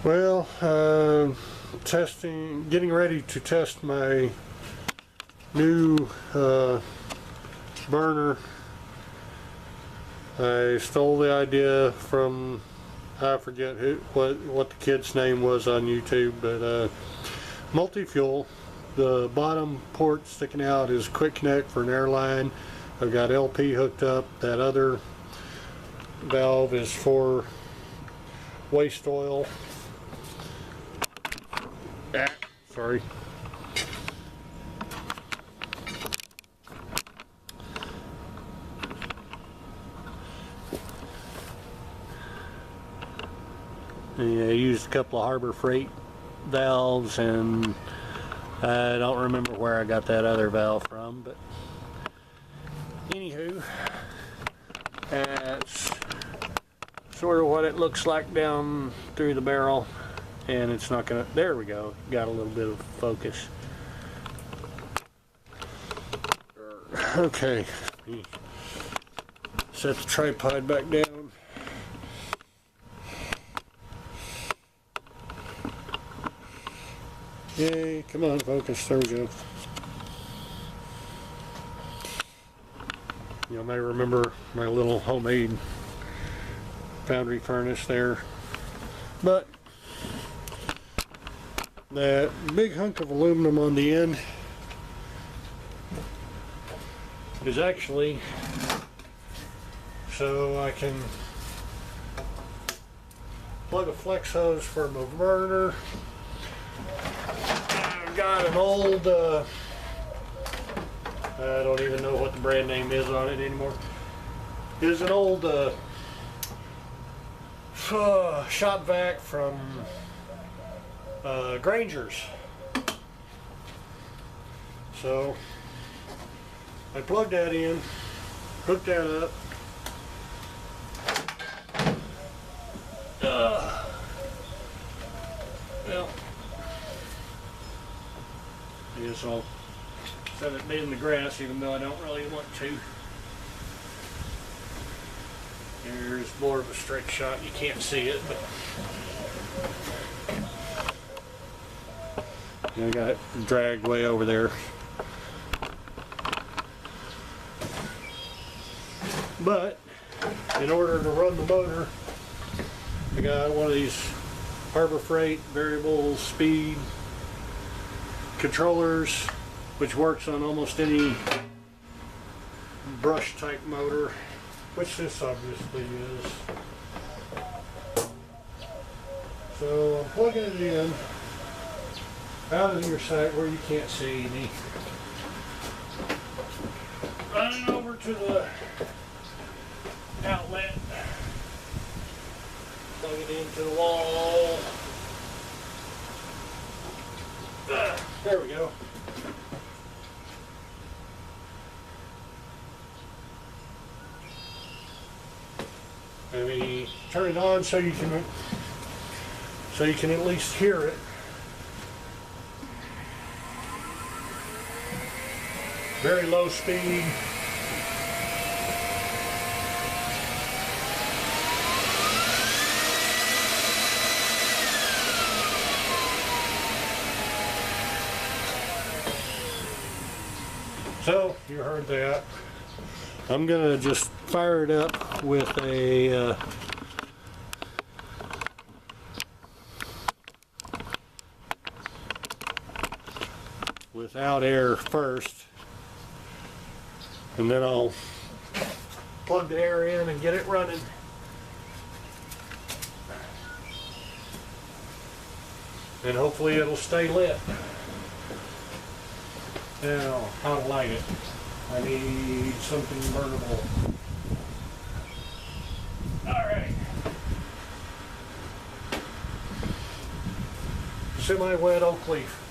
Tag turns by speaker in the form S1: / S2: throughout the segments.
S1: Well, getting ready to test my new burner. I stole the idea from, I forget what the kid's name was on YouTube, but multi-fuel. The bottom port sticking out is quick connect for an airline. I've got LP hooked up. That other valve is for waste oil. Sorry. Yeah, I used a couple of Harbor Freight valves, and I don't remember where I got that other valve from, but anywho, that's sort of what it looks like down through the barrel. And it's not gonna, there we go, got a little bit of focus. Okay, set the tripod back down. Yay, come on, focus, there we go. You may remember my little homemade Foundry furnace there. But that big hunk of aluminum on the end is actually so I can plug a flex hose for my burner. I've got an old, I don't even know what the brand name is on it anymore. It is an old shop vac from Granger's. So I plugged that in, hooked that up. Well, I guess I'll set it in the grass, even though I don't really want to. There's more of a straight shot. You can't see it, but I got it dragged way over there. But in order to run the motor, I got one of these Harbor Freight variable speed controllers, which works on almost any brush type motor, which this obviously is. So I'm plugging it in out of your sight where you can't see me. Running over to the outlet, plug it into the wall. There we go. Let me turn it on so you can at least hear it. Very low speed. So, you heard that. I'm gonna just fire it up with a without air first, and then I'll plug the air in and get it running. And hopefully it'll stay lit. Now, how to light it. I need something burnable. Alright. Semi-wet oak leaf.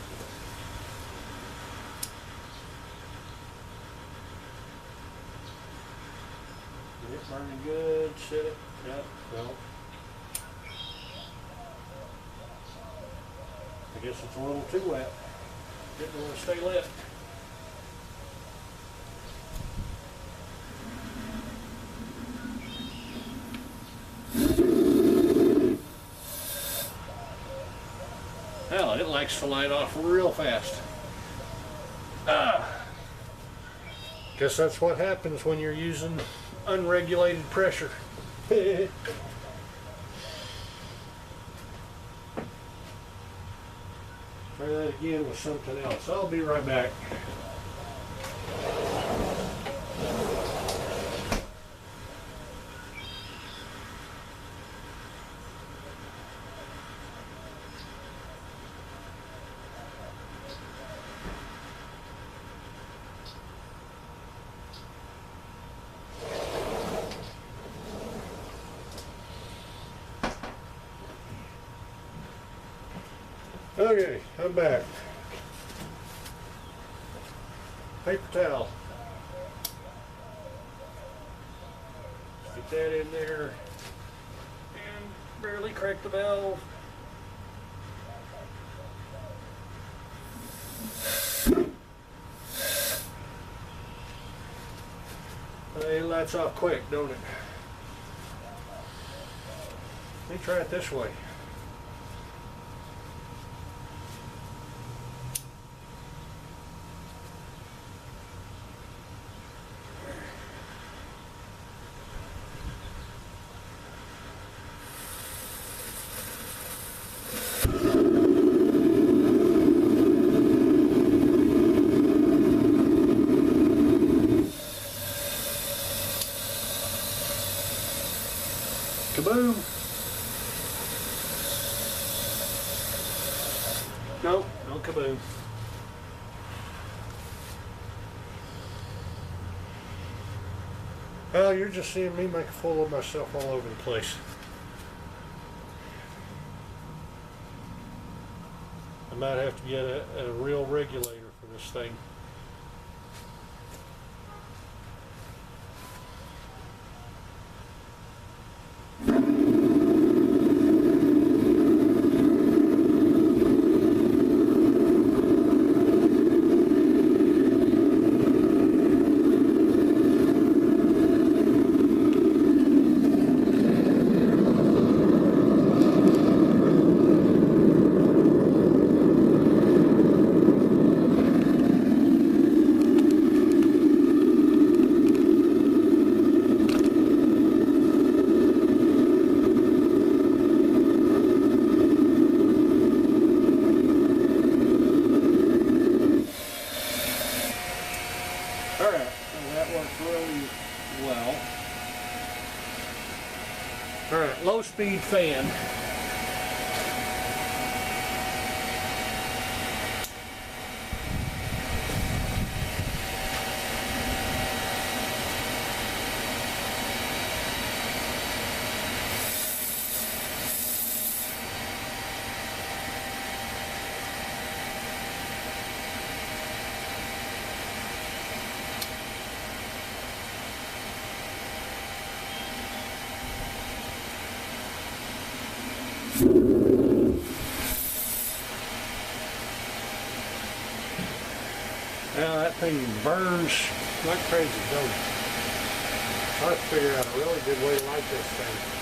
S1: Get it burning good, set it. Yep, well. I guess it's a little too wet. Didn't want to stay lit. likes to light off real fast. Guess that's what happens when you're using unregulated pressure. Try that again with something else. I'll be right back. Okay, I'm back. Paper towel. Get that in there and barely crack the valve. It lights off quick, don't it? Let me try it this way. Kaboom! Nope, no kaboom. Well, you're just seeing me make a fool of myself all over the place. I might have to get a real regulator for this thing. Alright, so that works really well. Alright, low speed fan. Now that thing burns like crazy, don't it? I have to figure out a really good way to light this thing.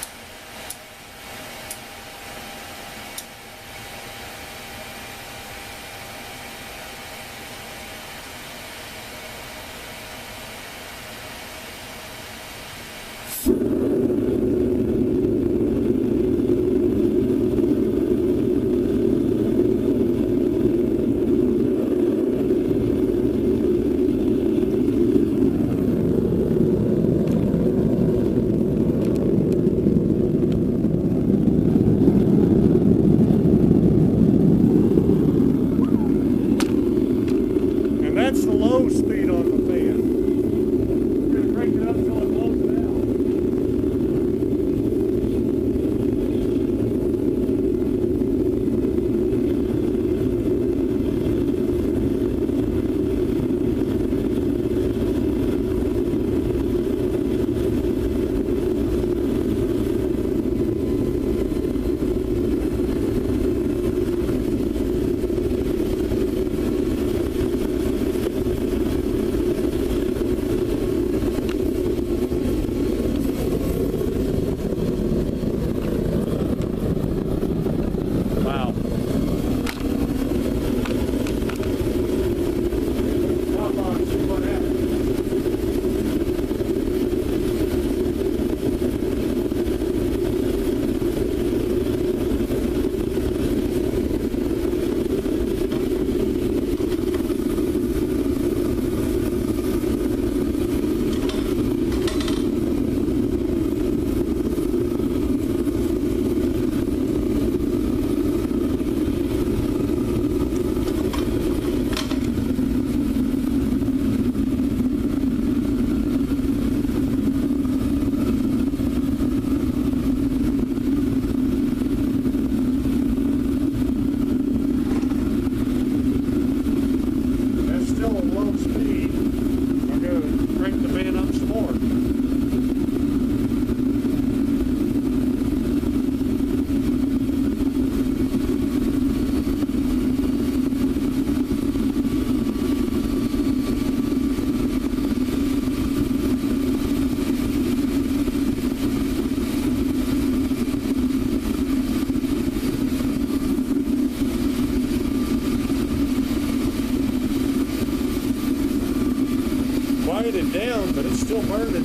S1: down, but it's still burning.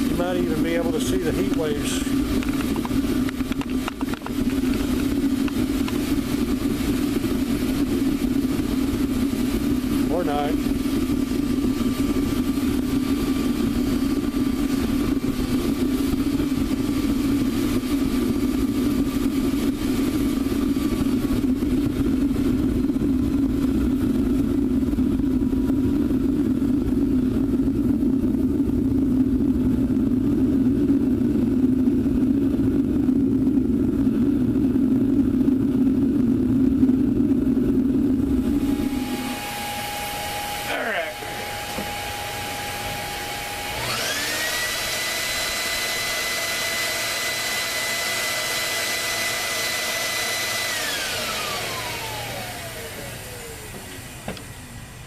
S1: You might even be able to see the heat waves. Or not.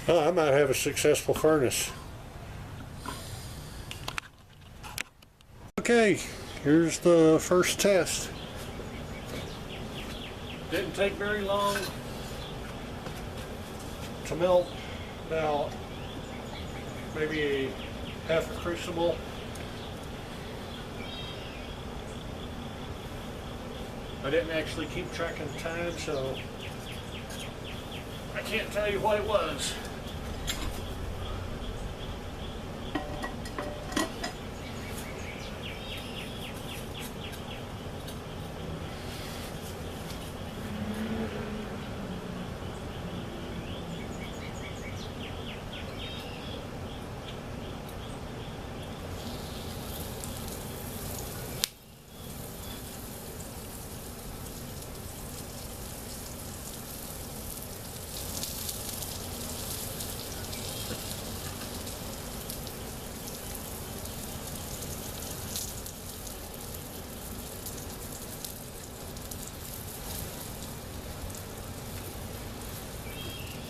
S1: Oh, I might have a successful furnace. Okay, here's the first test. Didn't take very long to melt about maybe half a crucible. I didn't actually keep track of time, so I can't tell you what it was.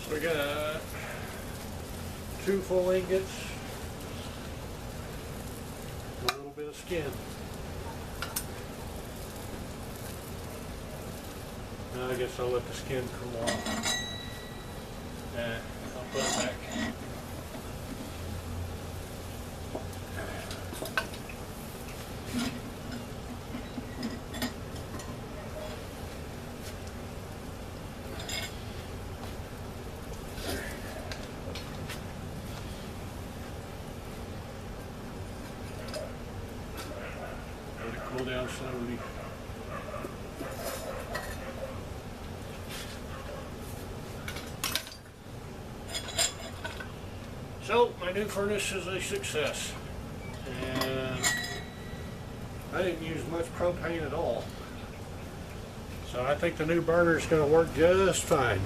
S1: We got 2 full ingots, a little bit of skin. Now I guess I'll let the skin cool off. And I'll put it back. Cool down slowly. So my new furnace is a success, and I didn't use much propane at all. So I think the new burner is going to work just fine.